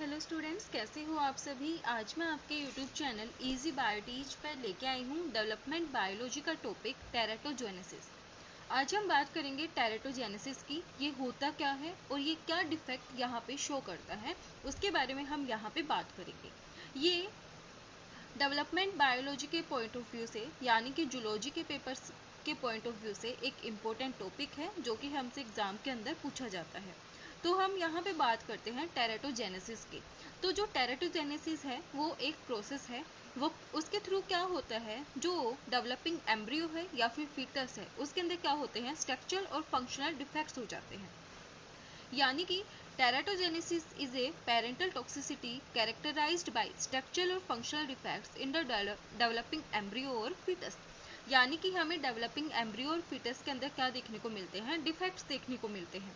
Hello students, कैसे हो आप सभी। आज मैं आपके यूट्यूब चैनल इजी बायोटीज पर लेके आई हूँ डेवलपमेंट बायोलॉजी का टॉपिक टेरेटोजेनेसिस। आज हम बात करेंगे टेरेटोजेनेसिस की, ये होता क्या है और ये क्या डिफेक्ट यहाँ पे शो करता है, उसके बारे में हम यहाँ पे बात करेंगे। ये डेवलपमेंट बायोलॉजी के पॉइंट ऑफ व्यू से, यानी कि जूलॉजी के पेपर्स के पॉइंट ऑफ व्यू से एक इम्पोर्टेंट टॉपिक है जो कि हमसे एग्जाम के अंदर पूछा जाता है। तो हम यहाँ पे बात करते हैं टेरेटोजेनेसिस की। तो जो टेरेटोजेनेसिस है वो एक प्रोसेस है, वो उसके थ्रू क्या होता है, जो डेवलपिंग एम्ब्रियो है या फिर फीटस है उसके अंदर क्या होते हैं, स्ट्रक्चरल और फंक्शनल डिफेक्ट्स हो जाते हैं। यानी कि teratogenesis is a parental toxicity characterized by structural और functional defects in the developing embryo और फीटस। यानी कि हमें डेवलपिंग एम्ब्रियो और फीटस के अंदर क्या देखने को मिलते हैं, डिफेक्ट्स देखने को मिलते हैं।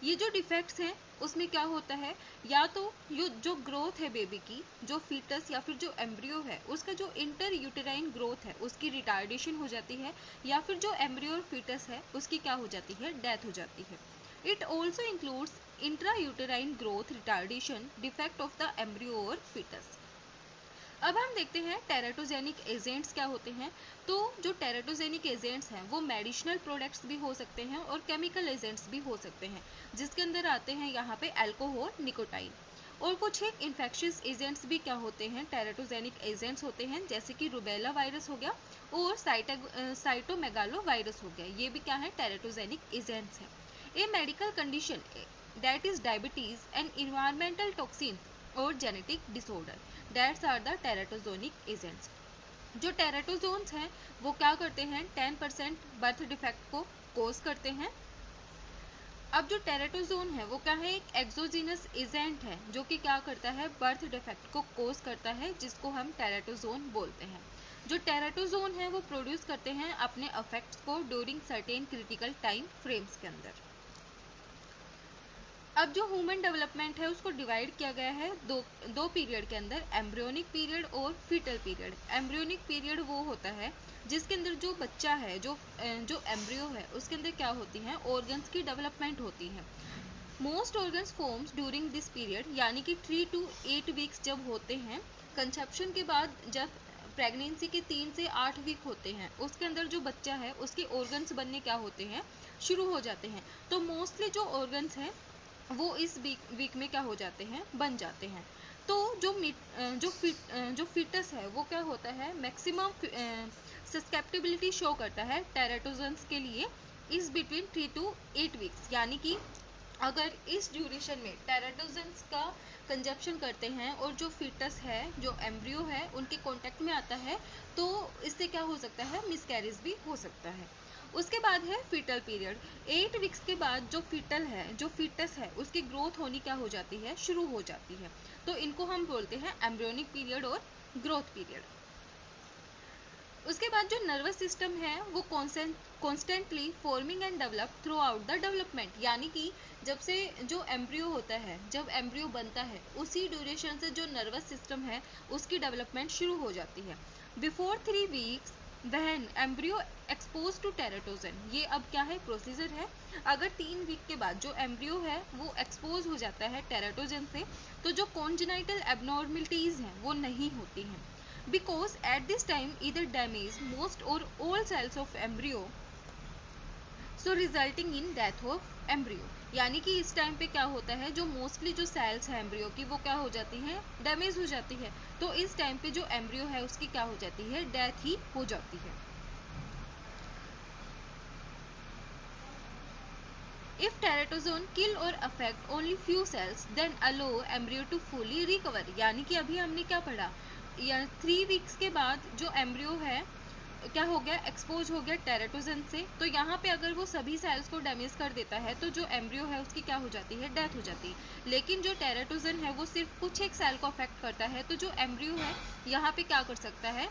ये जो डिफेक्ट्स हैं उसमें क्या होता है, या तो जो ग्रोथ है बेबी की, जो फीटस या फिर जो एम्ब्रियो है उसका जो इंटर यूटेराइन ग्रोथ है उसकी रिटार्डेशन हो जाती है, या फिर जो एम्ब्रियो और फीटस है उसकी क्या हो जाती है, डेथ हो जाती है। It also includes intra uterine growth retardation defect of the embryo और फीटस। अब हम देखते हैं टेरेटोजेनिक एजेंट्स क्या होते हैं। तो जो टेरेटोजेनिक एजेंट्स हैं वो मेडिसिनल प्रोडक्ट्स भी हो सकते हैं और केमिकल एजेंट्स भी हो सकते हैं, जिसके अंदर आते हैं यहाँ पे अल्कोहल, निकोटाइन। और कुछ एक इन्फेक्शियस एजेंट्स भी क्या होते हैं, टेरेटोजेनिक एजेंट्स होते हैं, जैसे कि रूबेला वायरस हो गया और साइटोमेगालो वायरस हो गया। ये भी क्या है, टेरेटोजेनिक एजेंट्स हैं। A medical condition that is diabetes and environmental toxin और genetic disorder, that's are the teratogenic agents. जो टेरेटोजोन्स हैं वो क्या करते हैं, 10% बर्थ डिफेक्ट को कोज करते हैं। अब जो टेरेटोजोन है वो क्या है, एक एक्सोजीनस एजेंट है जो कि क्या करता है, बर्थ डिफेक्ट को कोज करता है, जिसको हम टेरेटोजोन बोलते हैं। जो टेरेटोजोन है वो प्रोड्यूस करते हैं अपने अफेक्ट्स को during certain critical time frames के अंदर। अब जो ह्यूमन डेवलपमेंट है उसको डिवाइड किया गया है दो पीरियड के अंदर, एम्ब्रियोनिक पीरियड और फीटल पीरियड। एम्ब्रियोनिक पीरियड वो होता है जिसके अंदर जो बच्चा है, जो एम्ब्रियो है उसके अंदर क्या होती है, ऑर्गन्स की डेवलपमेंट होती है। Most organs forms during this period, यानी कि 3 to 8 वीक्स जब होते हैं, कंसेप्शन के बाद जब प्रेगनेंसी के 3 से 8 वीक होते हैं, उसके अंदर जो बच्चा है उसके ऑर्गन्स बनने क्या होते हैं, शुरू हो जाते हैं। तो मोस्टली जो ऑर्गन्स हैं वो इस वीक में क्या हो जाते हैं, बन जाते हैं। तो जो फीटस है वो क्या होता है, मैक्सिमम सस्केप्टिबिलिटी शो करता है टेरेटोजेंस के लिए इस बिटवीन 3 to 8 वीक्स। यानी कि अगर इस ड्यूरेशन में टेरेटोजेंस का कंजप्शन करते हैं और जो फीटस है, जो एम्ब्रियो है, उनके कांटेक्ट में आता है, तो इससे क्या हो सकता है, मिसकैरेज भी हो सकता है। उसके बाद है फीटल पीरियड। 8 वीक्स के बाद जो फीटस है उसकी ग्रोथ होनी क्या हो जाती है, शुरू हो जाती है। तो इनको हम बोलते हैं एम्ब्रियोनिक पीरियड और ग्रोथ पीरियड। उसके बाद जो नर्वस सिस्टम है वो constantly forming and develop through out the development. यानी कि जब से जो एम्ब्रियो होता है, जब एम्ब्रियो बनता है, उसी ड्यूरेशन से जो नर्वस सिस्टम है उसकी डेवलपमेंट शुरू हो जाती है। बिफोर 3 वीक्स वहन एम्ब्रियो एक्सपोज टू टेरेटोजन, ये अब क्या है, प्रोसीजर है। अगर 3 वीक के बाद जो एम्ब्रियो है वो एक्सपोज हो जाता है टेरेटोजन से, तो जो कॉन्जेनाइटल एबनॉर्मलिटीज हैं वो नहीं होती हैं, because at this time either damage most or all cells of embryo, so resulting in death of embryo। यानी कि इस टाइम पे क्या होता है, जो मोस्टली जो सेल्स है एम्ब्रियो की वो क्या हो जाती हैं, डैमेज हो जाती है। तो इस टाइम पे जो एम्ब्रियो है उसकी क्या हो जाती है, डेथ ही हो जाती है। If teratozone kill or affect only few cells, then allow embryo to fully recover। यानी कि अभी हमने क्या पढ़ा, या 3 वीक्स के बाद जो एम्ब्रियो है क्या हो गया, एक्सपोज हो गया टेरेटोजन से, तो यहाँ पे अगर वो सभी सेल्स को डैमेज कर देता है तो जो एम्ब्रियो है उसकी क्या हो जाती है, डेथ हो जाती है। लेकिन जो टेरेटोजन है वो सिर्फ कुछ एक सेल को अफेक्ट करता है, तो जो एम्ब्रियो है यहाँ पे क्या कर सकता है,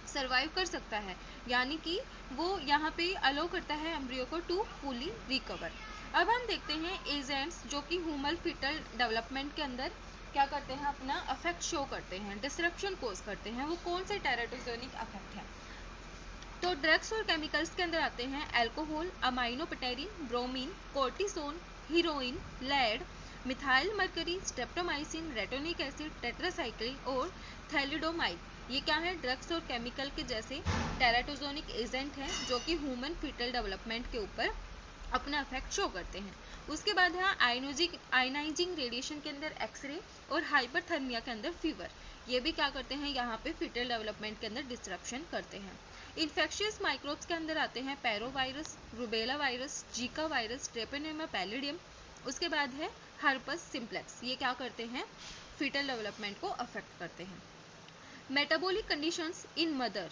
सर्वाइव कर सकता है। यानी कि वो यहाँ पे अलो करता है एम्ब्रियो को टू फुली रिकवर। अब हम देखते हैं एजेंट्स जो कि ह्यूमन फीटल डेवलपमेंट के अंदर क्या करते हैं, अपना अफेक्ट शो करते हैं, डिस्ट्रक्शन कोज करते हैं। वो कौन से टेरेटोजेनिक अफेक्ट हैं, तो ड्रग्स और केमिकल्स के अंदर आते हैं alcohol, aminopterin, bromine, cortisone, heroin, lead, methyl mercury, streptomycin, retinoic acid, tetracycline और थैलिडोमाइड, ये क्या है, ड्रग्स और केमिकल के जैसे टेराटोजोनिक एजेंट हैं जो कि ह्यूमन फीटल डेवलपमेंट के ऊपर अपना इफेक्ट शो करते हैं। उसके बाद है आयनाइजिंग रेडिएशन के अंदर एक्सरे और हाइपरथर्मिया के अंदर फीवर, ये भी क्या करते हैं, यहाँ पे फीटल डेवलपमेंट के अंदर डिस्ट्रप्शन करते हैं। इन्फेक्शियस माइक्रोब्स के अंदर आते हैं parvovirus, rubella virus, Zika virus, Treponema pallidum. उसके बाद है हर्पस सिम्प्लेक्स, ये क्या करते हैं, फीटल डेवलपमेंट को अफेक्ट करते हैं। मेटाबॉलिक कंडीशंस इन मदर,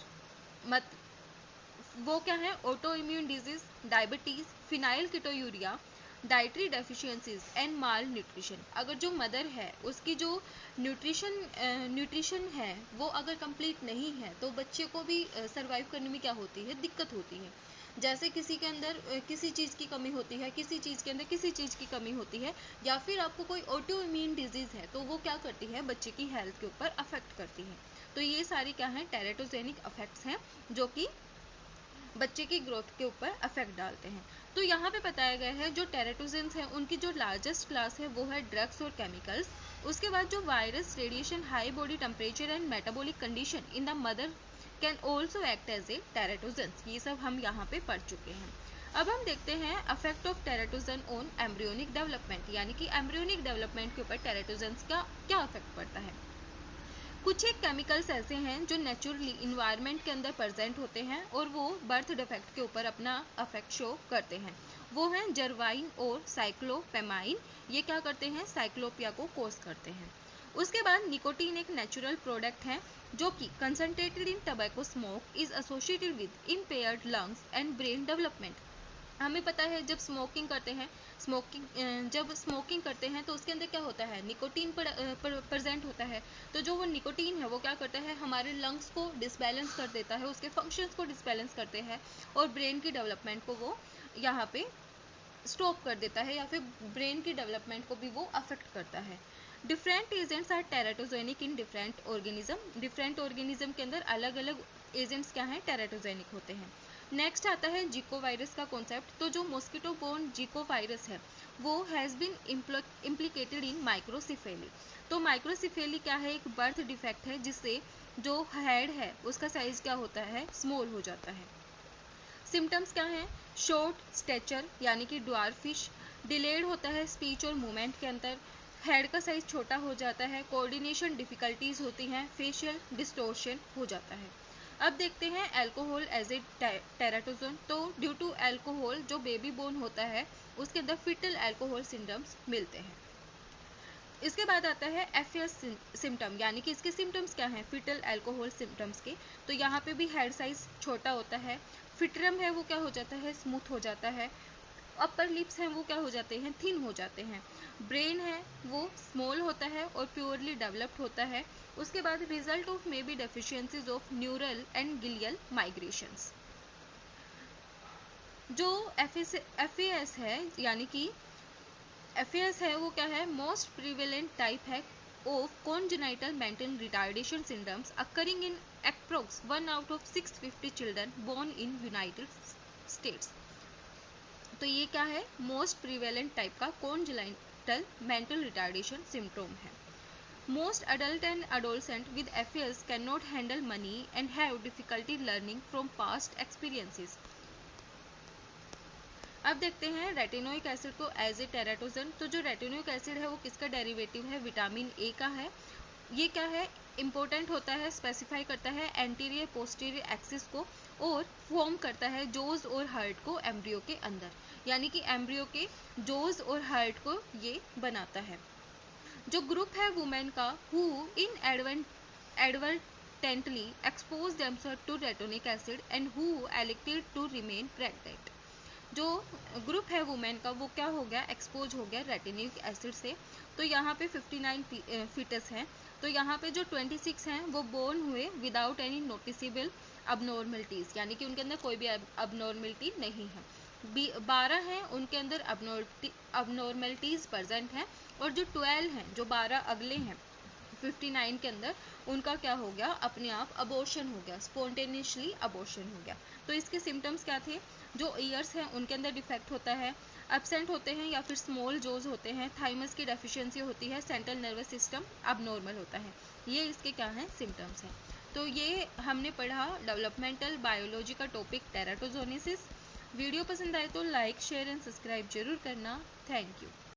वो क्या है, autoimmune disease, diabetes, phenylketonuria, dietary deficiencies and malnutrition. अगर जो मदर है उसकी जो न्यूट्रिशन है वो अगर कंप्लीट नहीं है तो बच्चे को भी सरवाइव करने में क्या होती है, दिक्कत होती है। जैसे किसी के अंदर किसी चीज़ की कमी होती है, किसी चीज़ के अंदर किसी चीज़ की कमी होती है, या फिर आपको कोई ऑटो इम्यून डिजीज़ है तो वो क्या करती है, बच्चे की हेल्थ के ऊपर अफेक्ट करती है। तो ये सारी क्या है, टेरेटोजेनिक अफेक्ट्स हैं जो कि बच्चे की ग्रोथ के ऊपर अफेक्ट डालते हैं। तो यहाँ पे बताया गया है जो टेरेटोजेंस हैं उनकी जो लार्जेस्ट क्लास है वो है ड्रग्स और केमिकल्स। उसके बाद जो virus, radiation, high body temperature and metabolic condition in the mother can also act as a teratogens, ये सब हम यहाँ पे पढ़ चुके हैं। अब हम देखते हैं affect of teratogen on embryonic development, यानी कि एम्ब्रियोनिक डेवलपमेंट के ऊपर टेरेटोजेंस का क्या अफेक्ट पड़ता है। कुछ एक केमिकल्स ऐसे हैं जो नेचुरली इन्वायरमेंट के अंदर प्रेजेंट होते हैं और वो बर्थ डिफेक्ट के ऊपर अपना अफेक्ट शो करते हैं। वो हैं जर्वाइन और साइक्लोपेमाइन, ये क्या करते हैं, साइक्लोपिया को कोज करते हैं। उसके बाद निकोटीन एक नेचुरल प्रोडक्ट है जो कि concentrated in tobacco smoke is associated with impaired lungs and brain development. हमें पता है जब स्मोकिंग करते हैं, जब स्मोकिंग करते हैं तो उसके अंदर क्या होता है, निकोटीन प्रेजेंट होता है। तो जो वो निकोटीन है वो क्या करता है, हमारे लंग्स को डिसबैलेंस कर देता है, उसके फंक्शंस को डिसबैलेंस करते हैं और ब्रेन की डेवलपमेंट को वो यहाँ पे स्टॉप कर देता है, या फिर ब्रेन की डेवलपमेंट को भी वो अफेक्ट करता है। Different agents are teratogenic in different organism, different organism के अंदर अलग अलग एजेंट्स क्या हैं, टेराटोजेनिक होते हैं। नेक्स्ट आता है जिको वायरस का कॉन्सेप्ट। तो जो मॉस्किटो बोर्न जिको वायरस है वो has been implicated in microcephaly. तो माइक्रोसिफेली क्या है, एक बर्थ डिफेक्ट है जिससे जो हेड है उसका साइज क्या होता है, स्मॉल हो जाता है। सिम्टम्स क्या हैं, शॉर्ट स्टेचर यानी कि ड्वार्फिश, डिलेड होता है स्पीच और मूवमेंट के अंदर, हेड का साइज छोटा हो जाता है, कोऑर्डिनेशन डिफिकल्टीज होती हैं, फेशियल डिस्टोर्शन हो जाता है। अब देखते हैं अल्कोहल एज ए टेराटोजन। तो ड्यू टू अल्कोहल जो बेबी बोर्न होता है उसके अंदर फिटल अल्कोहल सिंड्रोम्स मिलते हैं। इसके बाद आता है एफएस सिम्टम, यानी कि इसके सिम्टम्स क्या हैं, फिटल अल्कोहल सिम्टम्स के। तो यहाँ पे भी हेड साइज छोटा होता है, फिटरम है वो क्या हो जाता है, स्मूथ हो जाता है, अपर लिप्स हैं वो क्या हो जाते हैं, थिन हो जाते हैं, ब्रेन है वो स्मॉल होता है और प्योरली डेवलप्ड होता है। उसके बाद result of may be deficiencies of neural and glial migrations. जो एफएएस है, यानी कि एफएएस है वो क्या है, मोस्ट प्रिवेलेंट टाइप है of congenital mental retardation syndromes occurring in approx 1 out of 650 children born in United States. तो ये क्या है, मोस्ट प्रिवेलेंट टाइप का कॉन्जेनिटल मेंटल रिटार्डेशन सिंड्रोम है। Most adult and adolescent with FAS cannot handle money and have difficulty learning from past experiences. अब देखते हैं retinoic acid को एज ए टेराटोजन। तो जो रेटिनोइक एसिड है वो किसका डेरिवेटिव है, विटामिन ए का है। ये क्या है, इम्पोर्टेंट होता है, स्पेसिफाई करता है एंटीरियर पोस्टीरियर एक्सिस को और फॉर्म करता है जोज और हार्ट को एम्ब्रियो के अंदर, यानी कि एम्ब्रियो के जोज और हार्ट को ये बनाता है। जो ग्रुप है वुमेन का who inadvertently expose themselves to retinoic acid and who elected to remain pregnant. जो ग्रुप है वुमेन का वो क्या हो गया, एक्सपोज हो गया रेटिनोइक एसिड से। तो यहाँ पे 59 फीटस हैं। तो यहाँ पे जो 26 हैं वो बोर्न हुए विदाउट एनी नोटिसेबल अबनॉर्मलिटीज, यानी कि उनके अंदर कोई भी अबनॉर्मलिटी नहीं है। 12 हैं उनके अंदर अबनॉर्मलिटीज प्रेजेंट हैं, और जो 12 हैं, जो 12 अगले हैं 59 के अंदर, उनका क्या हो गया, अपने आप अबॉर्शन हो गया, स्पॉन्टेनियसली अबॉर्शन हो गया। तो इसके सिम्टम्स क्या थे, जो ईयर्स हैं उनके अंदर डिफेक्ट होता है, एब्सेंट होते हैं या फिर स्मॉल जोज होते हैं, थाइमस की डेफिशिएंसी होती है, सेंट्रल नर्वस सिस्टम अबनॉर्मल होता है। ये इसके क्या हैं, सिम्टम्स हैं। तो ये हमने पढ़ा डेवलपमेंटल बायोलॉजी का टॉपिक टेराटोजोनेसिस। वीडियो पसंद आए तो लाइक, शेयर एंड सब्सक्राइब जरूर करना। Thank you.